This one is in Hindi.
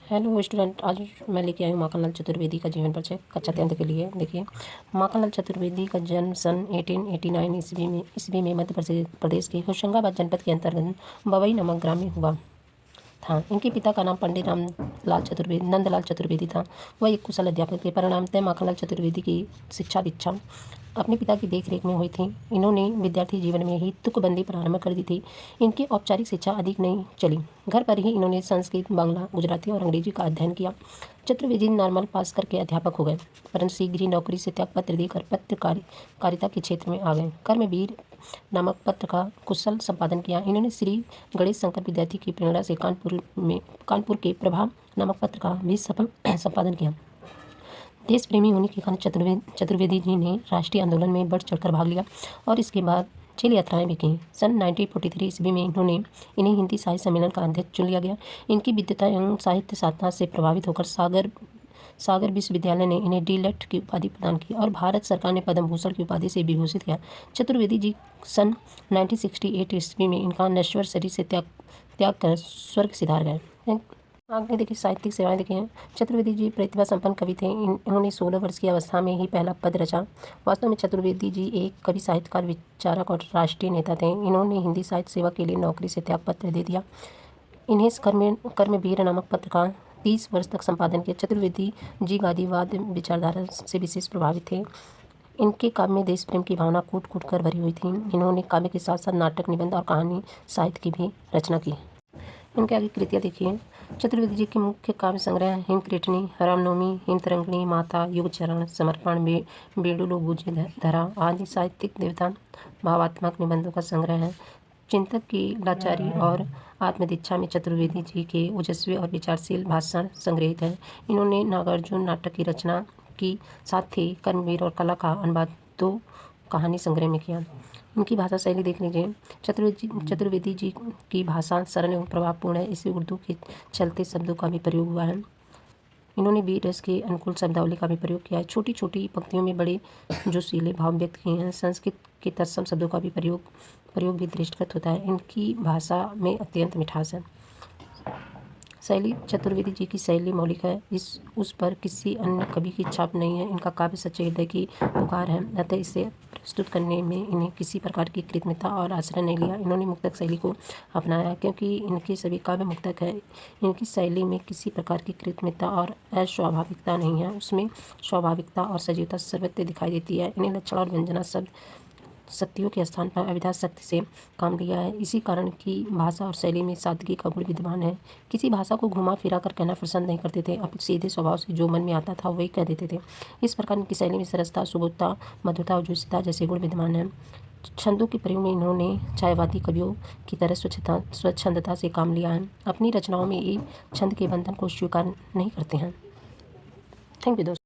हेलो स्टूडेंट, आज मैं लेके आई हूँ माखनलाल चतुर्वेदी का जीवन परिचय कक्षा 10th के लिए। देखिए, माखनलाल चतुर्वेदी का जन्म सन 1889 ईस्वी में मध्य प्रदेश के होशंगाबाद जनपद के अंतर्गत बवई नामक ग्राम में हुआ था। इनके पिता का नाम पंडित नंदलाल चतुर्वेदी था। वह एक कुशल अध्यापक थे। परिणामतः माखनलाल चतुर्वेदी की शिक्षा दीक्षा अपने पिता की देखरेख में हुई थी। इन्होंने विद्यार्थी जीवन में ही तुकबंदी प्रारंभ कर दी थी। इनकी औपचारिक शिक्षा अधिक नहीं चली। घर पर ही इन्होंने संस्कृत, बांग्ला, गुजराती और अंग्रेजी का अध्ययन किया। चतुर्वेदी नॉर्मल पास करके अध्यापक हो गए, परंतु शीघ्र ही नौकरी से त्यागपत्र देकर पत्रकारिता के क्षेत्र में आ गए। कर्मवीर नामक पत्र का कुशल संपादन किया। इन्होंने श्री गणेश शंकर विद्यार्थी की प्रेरणा से कानपुर के प्रभा नामक पत्र का भी सफल संपादन किया। देश प्रेमी होने के कारण चतुर्वेदी जी ने राष्ट्रीय आंदोलन में बढ़ चढ़कर भाग लिया और इसके बाद जेल यात्राएं भी की। सन 1943 ईस्वी में इन्हें हिंदी साहित्य सम्मेलन का अध्यक्ष चुन लिया गया। इनकी विद्वता एवं साहित्य साधना से प्रभावित होकर सागर विश्वविद्यालय ने इन्हें डीलिट की उपाधि प्रदान की और भारत सरकार ने पद्म भूषण की उपाधि से विभूषित किया। चतुर्वेदी जी सन 1968 ईस्वी में इनका नश्वर शरीर से त्याग कर स्वर्ग सिधार गए। आगे देखिए, साहित्यिक सेवाएं देखिए। चतुर्वेदी जी प्रतिभा संपन्न कवि थे। इन्होंने 16 वर्ष की अवस्था में ही पहला पद रचा। वास्तव में चतुर्वेदी जी एक कवि, साहित्यकार, विचारक और राष्ट्रीय नेता थे। इन्होंने हिंदी साहित्य सेवा के लिए नौकरी से त्यागपत्र दे दिया। इन्हें कर्मवीर नामक पत्र का 30 वर्ष तक संपादन किया। चतुर्वेदी जी गांधीवाद विचारधारा से विशेष प्रभावित थे। इनके काव्य में देश प्रेम की भावना कूट कूट कर भरी हुई थी। इन्होंने काव्य के साथ साथ नाटक, निबंध और कहानी साहित्य की भी रचना की। इनके आगे कृतियाँ देखिए। चतुर्वेदी जी के मुख्य काव्य संग्रह हिमकृतनी, रामनवमी, हिमतरंगिणी, माता, युगचरण, समर्पण, बेडुलो बूझे धरा आदि साहित्यिक देवता भावात्मक निबंधों का संग्रह है। चिंतक की लाचारी और आत्मदीक्षा में चतुर्वेदी जी के ओजस्वी और विचारशील भाषण संग्रहित है। इन्होंने नागार्जुन नाटक की रचना की, साथ ही कर्मवीर और कला का अनुवाद 2 कहानी संग्रह में किया। इनकी भाषा शैली देख लीजिए। चतुर्वेदी जी की भाषा सरल एवं प्रभावपूर्ण है। इसे उर्दू के चलते शब्दों का भी प्रयोग हुआ है। इन्होंने वीर रस के अनुकूल शब्दावली का भी प्रयोग किया है। छोटी छोटी पंक्तियों में बड़े जोशीले भाव व्यक्त किए हैं। संस्कृत के तत्सम शब्दों का भी प्रयोग भी दृष्टिगत होता है। इनकी भाषा में अत्यंत मिठास है। शैली, चतुर्वेदी जी की शैली मौलिक है। उस पर किसी अन्य कवि की छाप नहीं है। इनका काव्य सच्चे हृदय की पुकार है, अतः इसे प्रस्तुत करने में इन्हें किसी प्रकार की कृत्रिमता और आश्रय नहीं लिया। इन्होंने मुक्तक शैली को अपनाया क्योंकि इनके सभी काव्य मुक्तक है। इनकी शैली में किसी प्रकार की कृत्रिमता और अस्वाभाविकता नहीं है। उसमें स्वाभाविकता और सजीवता सर्वत्र दिखाई देती है। इन्हें लक्षण और व्यंजना शक्तियों के स्थान पर अभिधा शक्ति से काम लिया है। इसी कारण की भाषा और शैली में सादगी का गुण विद्यमान है। किसी भाषा को घुमा फिरा कर कहना पसंद नहीं करते थे, अपितु सीधे स्वभाव से जो मन में आता था वही कह देते थे। इस प्रकार इनकी शैली में सरसता, सुबोधता, मधुरता और जुस्ता जैसे गुण विद्यमान हैं। छंदों के प्रयोग में इन्होंने छायावादी कवियों की तरह स्वच्छंदता से काम लिया है। अपनी रचनाओं में ये छंद के बंधन को स्वीकार नहीं करते हैं। थैंक यू दोस्तों।